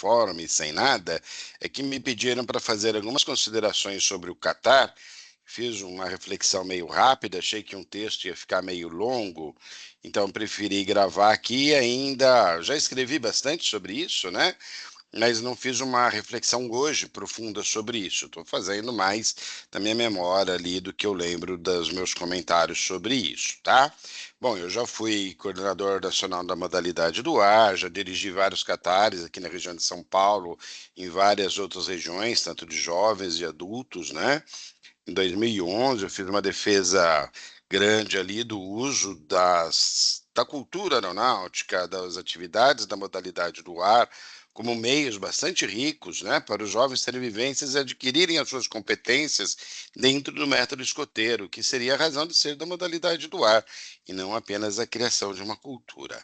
forma e sem nada, é que me pediram para fazer algumas considerações sobre o Catar. Fiz uma reflexão meio rápida, achei que um texto ia ficar meio longo, então preferi gravar aqui e ainda. Já escrevi bastante sobre isso, né? Mas não fiz uma reflexão hoje profunda sobre isso. Estou fazendo mais da minha memória ali do que eu lembro dos meus comentários sobre isso, tá? Bom, eu já fui coordenador nacional da modalidade do ar, já dirigi vários catares aqui na região de São Paulo, em várias outras regiões, tanto de jovens e adultos, né? Em 2011, eu fiz uma defesa grande ali do uso da cultura aeronáutica, das atividades da modalidade do ar, como meios bastante ricos, né, para os jovens terem vivências e adquirirem as suas competências dentro do método escoteiro, que seria a razão de ser da modalidade do ar, e não apenas a criação de uma cultura.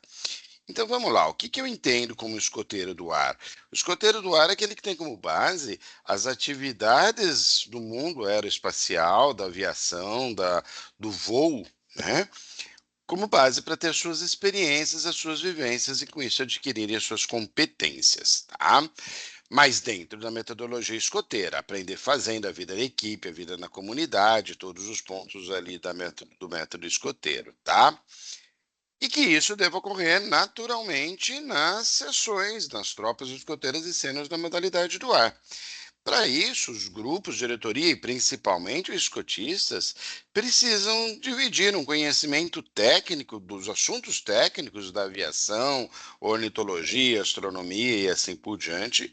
Então vamos lá, o que que eu entendo como escoteiro do ar? O escoteiro do ar é aquele que tem como base as atividades do mundo aeroespacial, da aviação, do voo, né? Como base para ter as suas experiências, as suas vivências e com isso adquirirem as suas competências, tá? Mas dentro da metodologia escoteira, aprender fazendo a vida da equipe, a vida na comunidade, todos os pontos ali do método escoteiro, tá? E que isso deva ocorrer naturalmente nas sessões, nas tropas escoteiras e cenas da modalidade do ar. Para isso, os grupos de diretoria e principalmente os escotistas precisam dividir um conhecimento técnico dos assuntos técnicos da aviação, ornitologia, astronomia e assim por diante,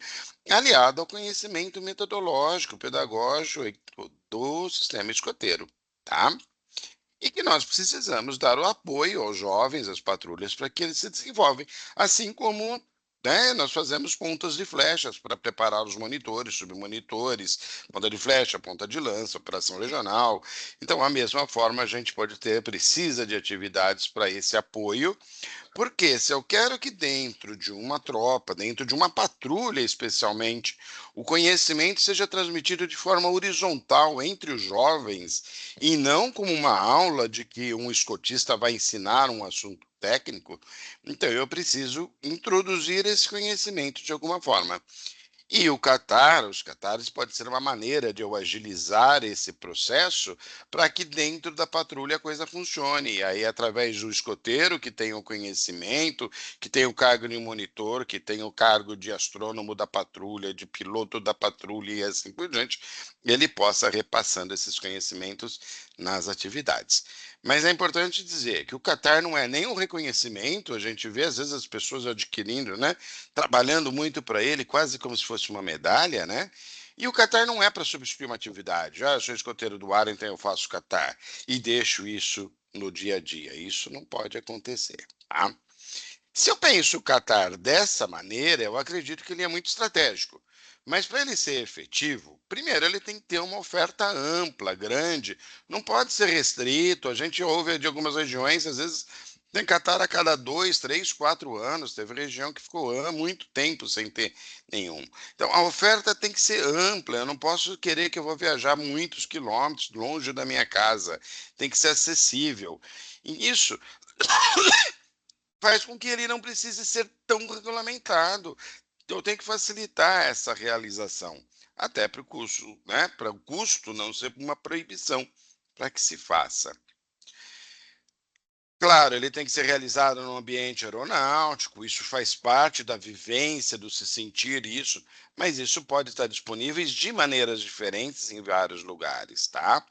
aliado ao conhecimento metodológico, pedagógico do sistema escoteiro, tá? E que nós precisamos dar o apoio aos jovens, às patrulhas, para que eles se desenvolvem, assim como, né, nós fazemos pontas de flechas para preparar os monitores, submonitores, ponta de flecha, ponta de lança, operação regional. Então, a mesma forma, a gente precisa de atividades para esse apoio, porque se eu quero que dentro de uma tropa, dentro de uma patrulha especialmente, o conhecimento seja transmitido de forma horizontal entre os jovens e não como uma aula de que um escotista vai ensinar um assunto técnico, então eu preciso introduzir esse conhecimento de alguma forma. E os catares pode ser uma maneira de eu agilizar esse processo para que dentro da patrulha a coisa funcione. E aí, através do escoteiro, que tem o conhecimento, que tem o cargo de monitor, que tem o cargo de astrônomo da patrulha, de piloto da patrulha e assim por diante, ele possa repassando esses conhecimentos nas atividades. Mas é importante dizer que o Catar não é nem um reconhecimento, a gente vê às vezes as pessoas adquirindo, né? Trabalhando muito para ele, quase como se fosse uma medalha, né? E o Catar não é para substituir uma atividade. Ah, eu sou escoteiro do ar, então eu faço Catar. E deixo isso no dia a dia. Isso não pode acontecer, tá? Se eu penso o Catar dessa maneira, eu acredito que ele é muito estratégico. Mas para ele ser efetivo, primeiro ele tem que ter uma oferta ampla, grande, não pode ser restrito. A gente ouve de algumas regiões, às vezes tem Catar a cada 2, 3, 4 anos. Teve região que ficou há muito tempo sem ter nenhum. Então a oferta tem que ser ampla. Eu não posso querer que eu vou viajar muitos quilômetros longe da minha casa. Tem que ser acessível. E isso faz com que ele não precise ser tão regulamentado. Eu tenho que facilitar essa realização, até para o custo, né? Para o custo não ser uma proibição para que se faça. Claro, ele tem que ser realizado no ambiente aeronáutico, isso faz parte da vivência, do se sentir isso, mas isso pode estar disponível de maneiras diferentes em vários lugares, tá?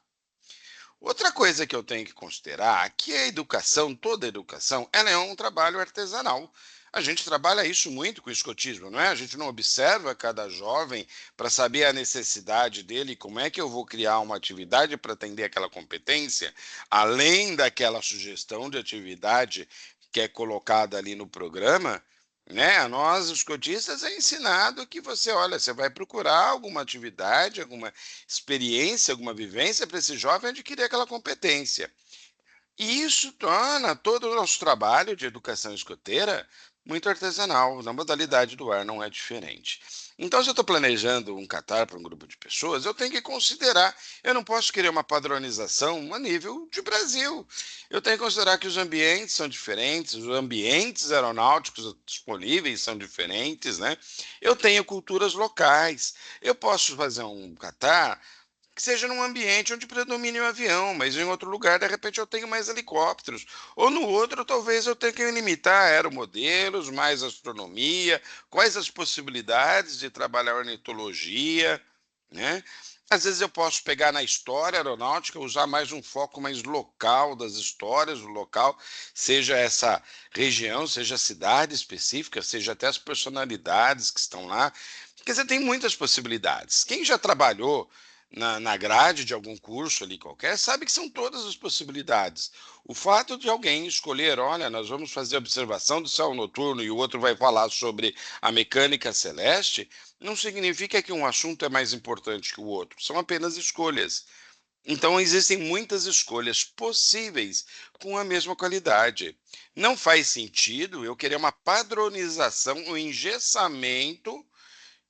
Outra coisa que eu tenho que considerar é que a educação, toda a educação, ela é um trabalho artesanal. A gente trabalha isso muito com o escotismo, não é? A gente não observa cada jovem para saber a necessidade dele, como é que eu vou criar uma atividade para atender aquela competência, além daquela sugestão de atividade que é colocada ali no programa, né? A nós, os cotistas, é ensinado que você, olha, você vai procurar alguma atividade, alguma experiência, alguma vivência para esse jovem adquirir aquela competência. E isso torna todo o nosso trabalho de educação escoteira muito artesanal, na modalidade do ar não é diferente. Então, se eu estou planejando um catar para um grupo de pessoas, eu tenho que considerar, eu não posso querer uma padronização a nível de Brasil. Eu tenho que considerar que os ambientes são diferentes, os ambientes aeronáuticos disponíveis são diferentes, né? Eu tenho culturas locais. Eu posso fazer um catar que seja num ambiente onde predomine o avião, mas em outro lugar, de repente, eu tenho mais helicópteros. Ou no outro, talvez eu tenha que limitar aeromodelos, mais astronomia, quais as possibilidades de trabalhar ornitologia, né? Às vezes eu posso pegar na história aeronáutica, usar mais um foco mais local das histórias do local, seja essa região, seja a cidade específica, seja até as personalidades que estão lá. Quer dizer, tem muitas possibilidades. Quem já trabalhou na grade de algum curso ali qualquer, sabe que são todas as possibilidades. O fato de alguém escolher, olha, nós vamos fazer observação do céu noturno e o outro vai falar sobre a mecânica celeste, não significa que um assunto é mais importante que o outro. São apenas escolhas. Então, existem muitas escolhas possíveis com a mesma qualidade. Não faz sentido eu querer uma padronização, um engessamento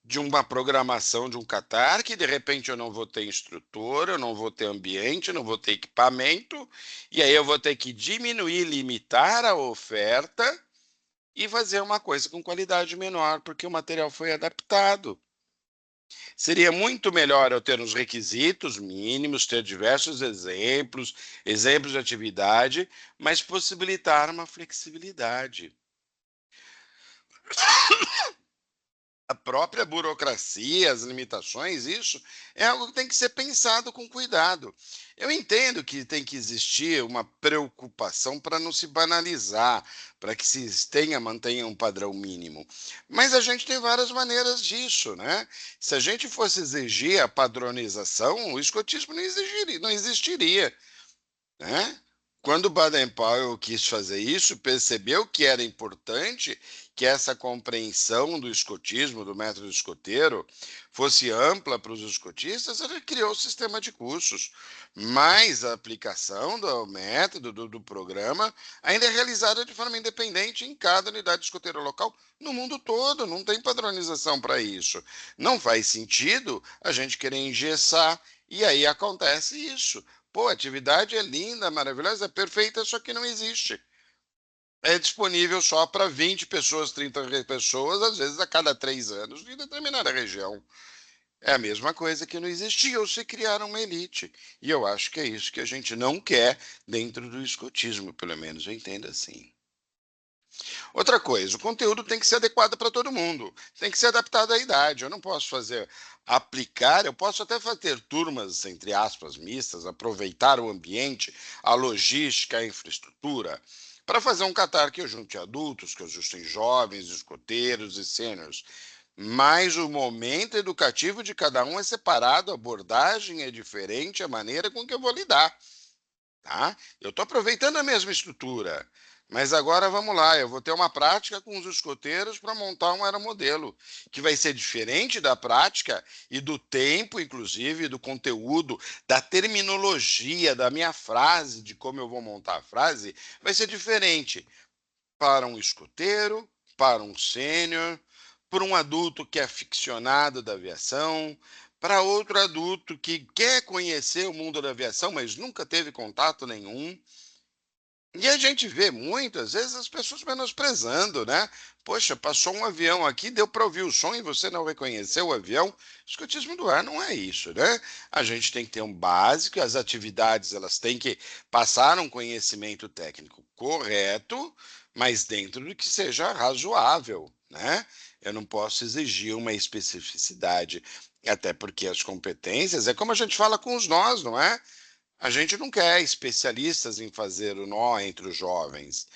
de uma programação de um Catar, que de repente eu não vou ter instrutor, eu não vou ter ambiente, eu não vou ter equipamento, e aí eu vou ter que diminuir, limitar a oferta e fazer uma coisa com qualidade menor, porque o material foi adaptado. Seria muito melhor eu ter uns requisitos mínimos, ter diversos exemplos, exemplos de atividade, mas possibilitar uma flexibilidade. A própria burocracia, as limitações, isso é algo que tem que ser pensado com cuidado. Eu entendo que tem que existir uma preocupação para não se banalizar, para que se tenha, mantenha um padrão mínimo. Mas a gente tem várias maneiras disso, né? Se a gente fosse exigir a padronização, o escotismo não existiria, né? Quando Baden-Powell quis fazer isso, percebeu que era importante que essa compreensão do escotismo, do método escoteiro, fosse ampla para os escotistas, ele criou o sistema de cursos. Mas a aplicação do método, do programa, ainda é realizada de forma independente em cada unidade escoteira local, no mundo todo, não tem padronização para isso. Não faz sentido a gente querer engessar, e aí acontece isso. Pô, a atividade é linda, maravilhosa, é perfeita, só que não existe. É disponível só para 20 pessoas, 30 pessoas, às vezes a cada 3 anos, em determinada região. É a mesma coisa que não existia, ou se criaram uma elite. E eu acho que é isso que a gente não quer dentro do escotismo, pelo menos eu entendo assim. Outra coisa, o conteúdo tem que ser adequado para todo mundo, tem que ser adaptado à idade. Eu não posso fazer aplicar, eu posso até fazer turmas, entre aspas, mistas, aproveitar o ambiente, a logística, a infraestrutura, para fazer um catar que eu junte adultos, que eu junte jovens, escoteiros e sêniores. Mas o momento educativo de cada um é separado, a abordagem é diferente, a maneira com que eu vou lidar. Tá? Eu estou aproveitando a mesma estrutura, mas agora vamos lá, eu vou ter uma prática com os escoteiros para montar um aeromodelo, que vai ser diferente da prática e do tempo, inclusive, do conteúdo, da terminologia, da minha frase, de como eu vou montar a frase, vai ser diferente para um escoteiro, para um sênior, para um adulto que é aficionado da aviação, para outro adulto que quer conhecer o mundo da aviação, mas nunca teve contato nenhum. E a gente vê muitas vezes as pessoas menosprezando, né? Poxa, passou um avião aqui, deu para ouvir o som e você não reconheceu o avião. Escotismo do ar não é isso, né? A gente tem que ter um básico, as atividades elas têm que passar um conhecimento técnico correto, mas dentro do que seja razoável, né? Eu não posso exigir uma especificidade, até porque as competências é como a gente fala com os nós, não é? A gente não quer especialistas em fazer o nó entre os jovens.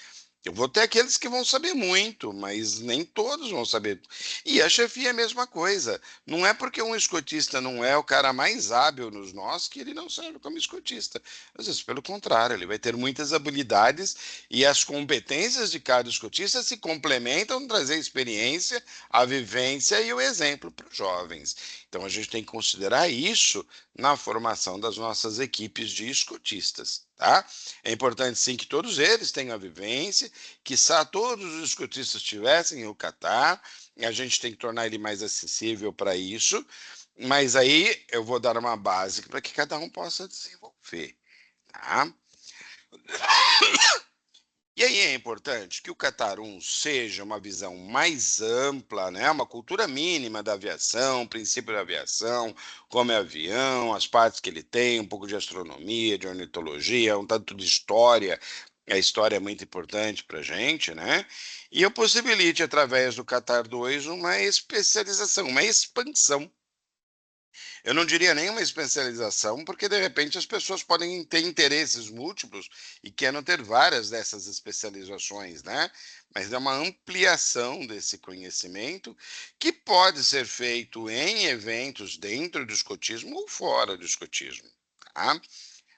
Eu vou ter aqueles que vão saber muito, mas nem todos vão saber. E a chefia é a mesma coisa. Não é porque um escotista não é o cara mais hábil nos nós que ele não serve como escotista. Às vezes, pelo contrário, ele vai ter muitas habilidades e as competências de cada escotista se complementam, trazer a experiência, a vivência e o exemplo para os jovens. Então, a gente tem que considerar isso na formação das nossas equipes de escotistas. Tá? É importante, sim, que todos eles tenham a vivência, quiçá todos os escotistas tivessem o Catar, e a gente tem que tornar ele mais acessível para isso, mas aí eu vou dar uma base para que cada um possa desenvolver. Tá? E aí é importante que o Qatar 1 seja uma visão mais ampla, né? Uma cultura mínima da aviação, princípio da aviação, como é avião, as partes que ele tem, um pouco de astronomia, de ornitologia, um tanto de história. A história é muito importante para a gente, né? E eu possibilite, através do Qatar 2, uma especialização, uma expansão. Eu não diria nenhuma especialização, porque de repente as pessoas podem ter interesses múltiplos e querem ter várias dessas especializações, né? Mas é uma ampliação desse conhecimento que pode ser feito em eventos dentro do escotismo ou fora do escotismo, tá?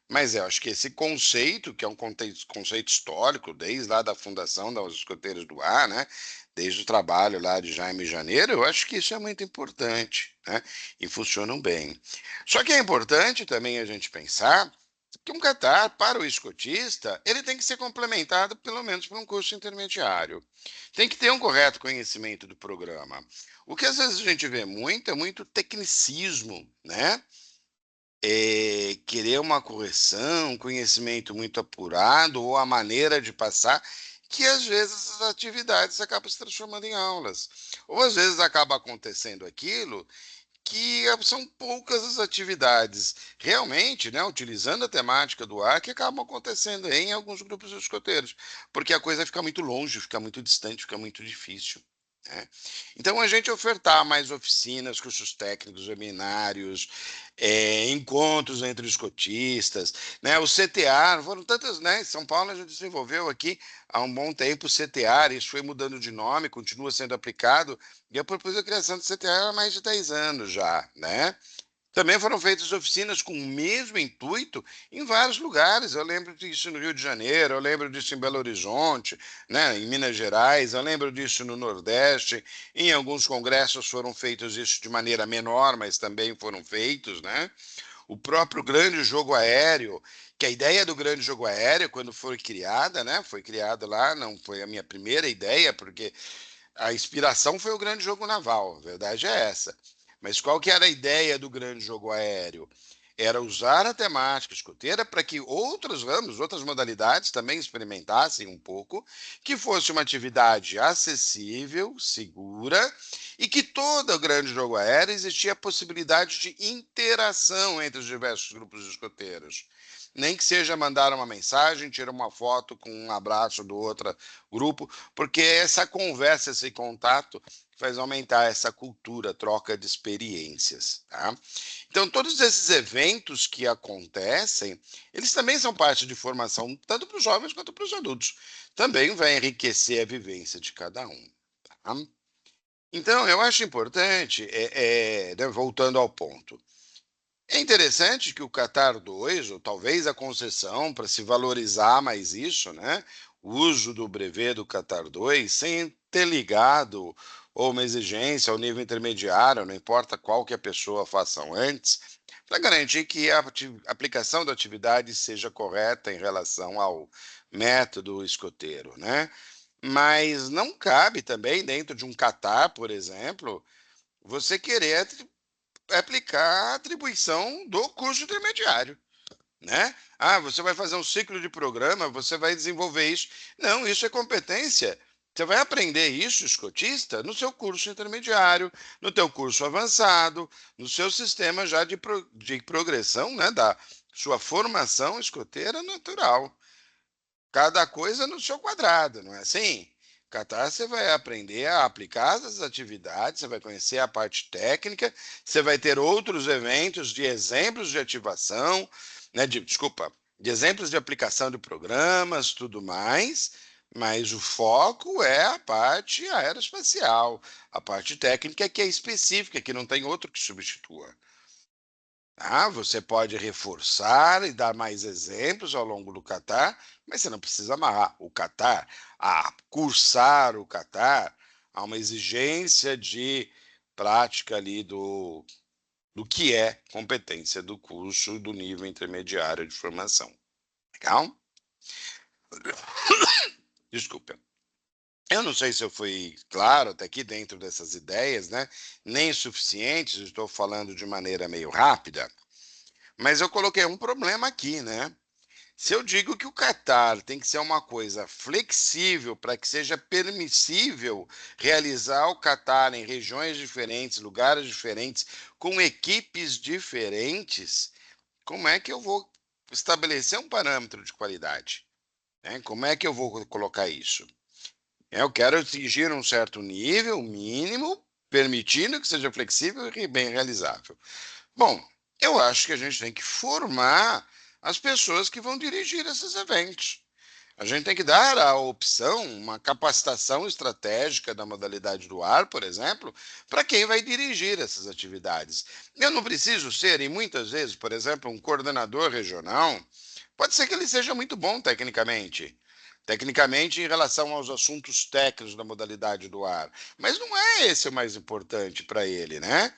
Mas eu acho que esse conceito, que é um conceito histórico, desde lá da fundação dos escoteiros do ar, né? Desde o trabalho lá de Jaime Janeiro, eu acho que isso é muito importante, né? E funcionam bem. Só que é importante também a gente pensar que um Catar, para o escotista, ele tem que ser complementado pelo menos por um curso intermediário. Tem que ter um correto conhecimento do programa. O que às vezes a gente vê muito é muito tecnicismo, né? Querer uma correção, um conhecimento muito apurado ou a maneira de passar, que às vezes as atividades acabam se transformando em aulas. Ou às vezes acaba acontecendo aquilo que são poucas as atividades realmente, né, utilizando a temática do ar, que acabam acontecendo em alguns grupos de escoteiros, porque a coisa fica muito longe, fica muito distante, fica muito difícil. Né? Então, a gente ofertar mais oficinas, cursos técnicos, seminários, encontros entre os cotistas, né? O CTA, foram tantas, né? Em São Paulo a gente desenvolveu aqui há um bom tempo o CTA, isso foi mudando de nome, continua sendo aplicado, e eu propus a criação do CTA há mais de 10 anos já, né? Também foram feitas oficinas com o mesmo intuito em vários lugares. Eu lembro disso no Rio de Janeiro, eu lembro disso em Belo Horizonte, né, em Minas Gerais, eu lembro disso no Nordeste. Em alguns congressos foram feitos isso de maneira menor, mas também foram feitos, né? O próprio grande jogo aéreo, que a ideia do grande jogo aéreo, quando foi criada, né, foi criada lá, não foi a minha primeira ideia, porque a inspiração foi o grande jogo naval, a verdade é essa. Mas qual que era a ideia do grande jogo aéreo? Era usar a temática escoteira para que outros ramos, outras modalidades também experimentassem um pouco, que fosse uma atividade acessível, segura, e que todo o grande jogo aéreo existia a possibilidade de interação entre os diversos grupos de escoteiros. Nem que seja mandar uma mensagem, tirar uma foto com um abraço do outro grupo, porque essa conversa, esse contato faz aumentar essa cultura, troca de experiências, tá? Então, todos esses eventos que acontecem, eles também são parte de formação, tanto para os jovens quanto para os adultos. Também vai enriquecer a vivência de cada um, tá? Então, eu acho importante, né, voltando ao ponto, é interessante que o Qatar 2, ou talvez a concessão para se valorizar mais isso, né? O uso do brevet do Qatar 2, sem ter ligado ou uma exigência ao nível intermediário, não importa qual que a pessoa faça antes, para garantir que a aplicação da atividade seja correta em relação ao método escoteiro, né? Mas não cabe também, dentro de um Qatar, por exemplo, você querer aplicar a atribuição do curso intermediário, né? Ah, você vai fazer um ciclo de programa, você vai desenvolver isso. Não, isso é competência. Você vai aprender isso, escotista, no seu curso intermediário, no teu curso avançado, no seu sistema já de progressão, né, da sua formação escoteira natural. Cada coisa no seu quadrado, não é assim? Catar, você vai aprender a aplicar as atividades, você vai conhecer a parte técnica, você vai ter outros eventos de exemplos de ativação, né, desculpa, de exemplos de aplicação de programas, tudo mais, mas o foco é a parte aeroespacial, a parte técnica que é específica, que não tem outro que substitua. Ah, você pode reforçar e dar mais exemplos ao longo do Catar, mas você não precisa amarrar o Catar a cursar o Catar a uma exigência de prática ali do que é competência do curso do nível intermediário de formação. Legal? Desculpa. Eu não sei se eu fui claro até aqui dentro dessas ideias, né? Nem suficientes, estou falando de maneira meio rápida, mas eu coloquei um problema aqui, né? Se eu digo que o Catar tem que ser uma coisa flexível para que seja permissível realizar o Catar em regiões diferentes, lugares diferentes, com equipes diferentes, como é que eu vou estabelecer um parâmetro de qualidade? Né? Como é que eu vou colocar isso? Eu quero atingir um certo nível mínimo, permitindo que seja flexível e bem realizável. Bom, eu acho que a gente tem que formar as pessoas que vão dirigir esses eventos. A gente tem que dar a opção, uma capacitação estratégica da modalidade do ar, por exemplo, para quem vai dirigir essas atividades. Eu não preciso ser, e muitas vezes, por exemplo, um coordenador regional, pode ser que ele seja muito bom tecnicamente em relação aos assuntos técnicos da modalidade do ar, mas não é esse o mais importante para ele, né?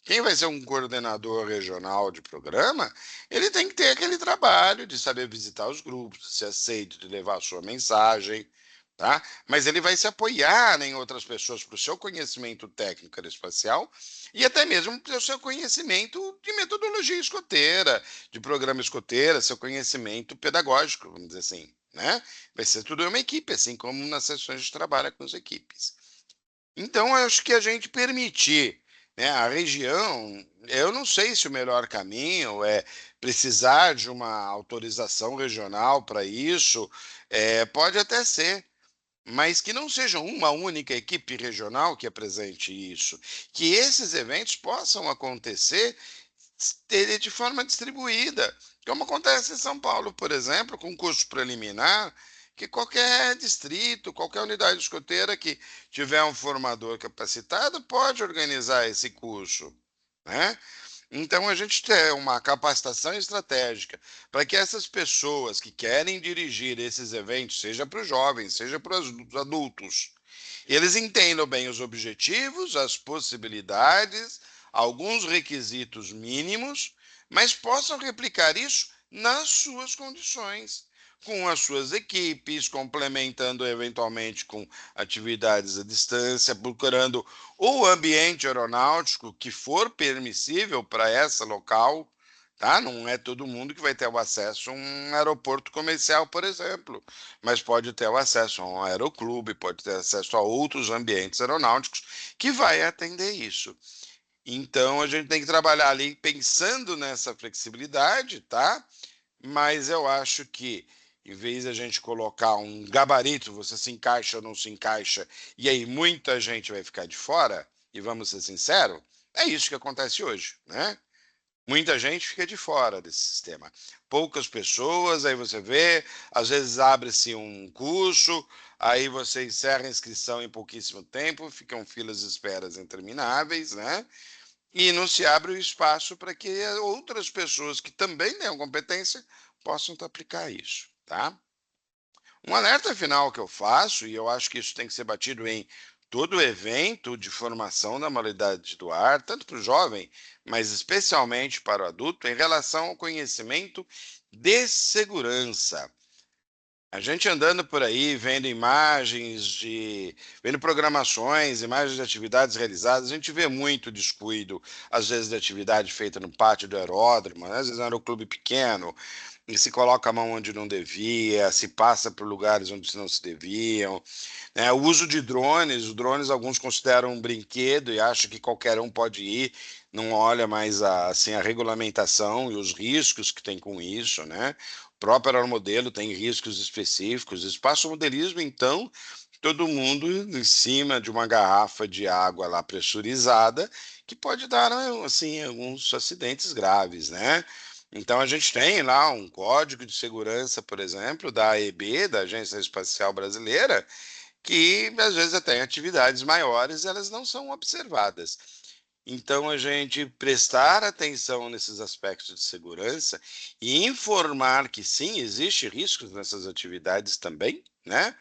Quem vai ser um coordenador regional de programa, ele tem que ter aquele trabalho de saber visitar os grupos, de ser aceito, de levar a sua mensagem, tá? Mas ele vai se apoiar em outras pessoas para o seu conhecimento técnico aeroespacial e até mesmo para o seu conhecimento de metodologia escoteira, de programa escoteira, seu conhecimento pedagógico, vamos dizer assim, né? Vai ser tudo uma equipe, assim como nas sessões de trabalho com as equipes. Então, eu acho que a gente permitir, né, a região, eu não sei se o melhor caminho é precisar de uma autorização regional para isso, pode até ser, mas que não seja uma única equipe regional que apresente isso, que esses eventos possam acontecer de forma distribuída, como acontece em São Paulo, por exemplo, com curso preliminar, que qualquer distrito, qualquer unidade escoteira que tiver um formador capacitado pode organizar esse curso, né? Então, a gente tem uma capacitação estratégica para que essas pessoas que querem dirigir esses eventos, seja para os jovens, seja para os adultos, eles entendam bem os objetivos, as possibilidades, alguns requisitos mínimos, mas possam replicar isso nas suas condições, com as suas equipes, complementando eventualmente com atividades à distância, procurando o ambiente aeronáutico que for permissível para essa local, tá? Não é todo mundo que vai ter o acesso a um aeroporto comercial, por exemplo, mas pode ter o acesso a um aeroclube, pode ter acesso a outros ambientes aeronáuticos que vai atender isso. Então a gente tem que trabalhar ali pensando nessa flexibilidade, tá? Mas eu acho que em vez de a gente colocar um gabarito, você se encaixa ou não se encaixa, e aí muita gente vai ficar de fora, e vamos ser sinceros, é isso que acontece hoje, né? Muita gente fica de fora desse sistema. Poucas pessoas, aí você vê, às vezes abre-se um curso, aí você encerra a inscrição em pouquíssimo tempo, ficam filas de esperas intermináveis, né? E não se abre o espaço para que outras pessoas que também tenham competência possam aplicar isso, tá? Um alerta final que eu faço, e eu acho que isso tem que ser batido em todo evento de formação da modalidade do ar, tanto para o jovem, mas especialmente para o adulto, em relação ao conhecimento de segurança. A gente andando por aí, vendo imagens vendo programações, imagens de atividades realizadas, a gente vê muito descuido, às vezes, de atividade feita no pátio do aeródromo, né? Às vezes era um clube pequeno, e se coloca a mão onde não devia, se passa por lugares onde não se deviam, né? O uso de drones, os drones alguns consideram um brinquedo e acham que qualquer um pode ir, não olha mais assim, a regulamentação e os riscos que tem com isso, né? O próprio aeromodelo tem riscos específicos. Espaço-modelismo, então, todo mundo em cima de uma garrafa de água lá pressurizada, que pode dar, assim, alguns acidentes graves, né? Então, a gente tem lá um código de segurança, por exemplo, da AEB, da Agência Espacial Brasileira, que às vezes até em atividades maiores elas não são observadas. Então, a gente prestar atenção nesses aspectos de segurança e informar que sim, existe riscos nessas atividades também, né?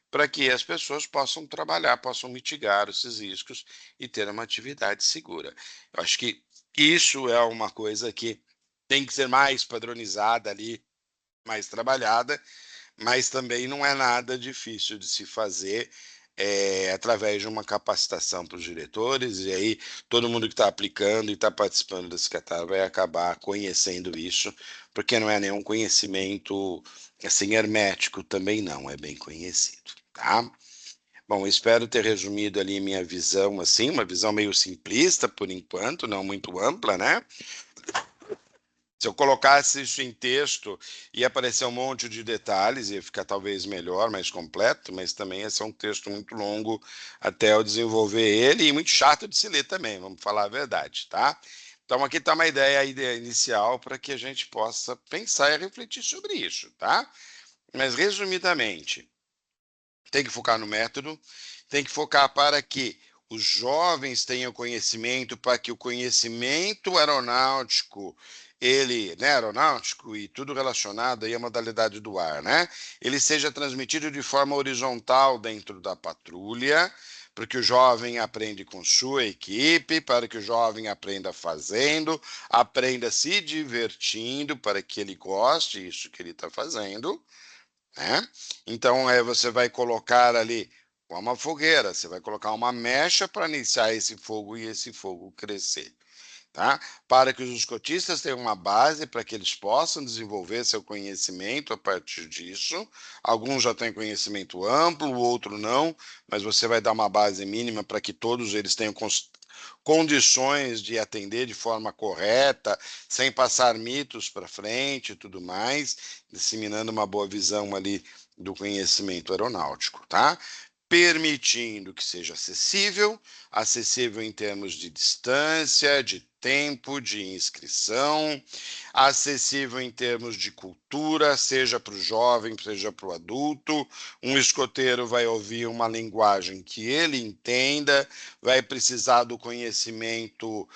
Para que as pessoas possam trabalhar, possam mitigar esses riscos e ter uma atividade segura. Eu acho que isso é uma coisa que tem que ser mais padronizada ali mais trabalhada, mas também não é nada difícil de se fazer através de uma capacitação para os diretores, e aí todo mundo que está aplicando e está participando desse catar vai acabar conhecendo isso, porque não é nenhum conhecimento assim hermético também não, é bem conhecido, tá? Bom, espero ter resumido ali minha visão, assim, uma visão meio simplista por enquanto, não muito ampla, né? Se eu colocasse isso em texto, ia aparecer um monte de detalhes, ia ficar talvez melhor, mais completo, mas também ia ser um texto muito longo até eu desenvolver ele e muito chato de se ler também, vamos falar a verdade, tá? Então aqui está uma ideia inicial para que a gente possa pensar e refletir sobre isso, tá? Mas resumidamente, tem que focar no método, tem que focar para que os jovens tenham conhecimento, para que o conhecimento aeronáutico, ele, né, aeronáutico e tudo relacionado aí à modalidade do ar, né, ele seja transmitido de forma horizontal dentro da patrulha, para que o jovem aprenda com sua equipe, para que o jovem aprenda fazendo, aprenda se divertindo, para que ele goste disso que ele está fazendo, né? Então, você vai colocar ali uma fogueira, você vai colocar uma mecha para iniciar esse fogo e esse fogo crescer, tá? Para que os escotistas tenham uma base para que eles possam desenvolver seu conhecimento a partir disso. Alguns já têm conhecimento amplo, o outro não, mas você vai dar uma base mínima para que todos eles tenham condições de atender de forma correta, sem passar mitos para frente e tudo mais, disseminando uma boa visão ali do conhecimento aeronáutico, tá? Permitindo que seja acessível, acessível em termos de distância, de tempo, de inscrição, acessível em termos de cultura, seja para o jovem, seja para o adulto. Um escoteiro vai ouvir uma linguagem que ele entenda, vai precisar do conhecimento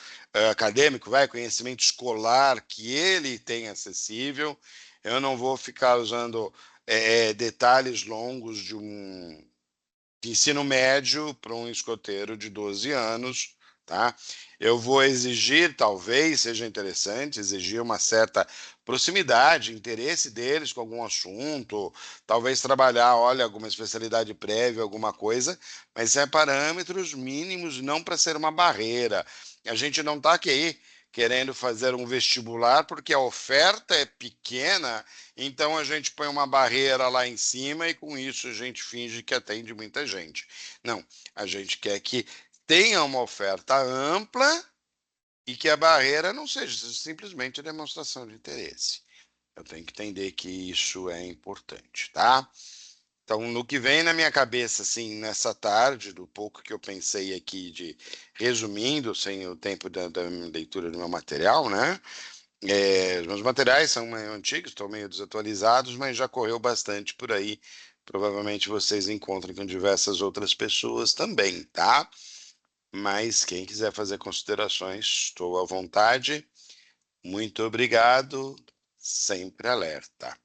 acadêmico, conhecimento escolar que ele tem acessível. Eu não vou ficar usando detalhes longos de ensino médio para um escoteiro de 12 anos, tá? Eu vou exigir, talvez seja interessante, exigir uma certa proximidade, interesse deles com algum assunto, talvez trabalhar, olha, alguma especialidade prévia, alguma coisa, mas é parâmetros mínimos, não para ser uma barreira. A gente não está aqui querendo fazer um vestibular porque a oferta é pequena, então a gente põe uma barreira lá em cima e com isso a gente finge que atende muita gente. Não, a gente quer que tenha uma oferta ampla e que a barreira não seja simplesmente demonstração de interesse. Eu tenho que entender que isso é importante, tá? Então, no que vem na minha cabeça, assim, nessa tarde, do pouco que eu pensei aqui de resumindo, sem o tempo da leitura do meu material, né? Os meus materiais são meio antigos, estão meio desatualizados, mas já correu bastante por aí. Provavelmente vocês encontrem com diversas outras pessoas também, tá? Mas quem quiser fazer considerações, estou à vontade. Muito obrigado, sempre alerta.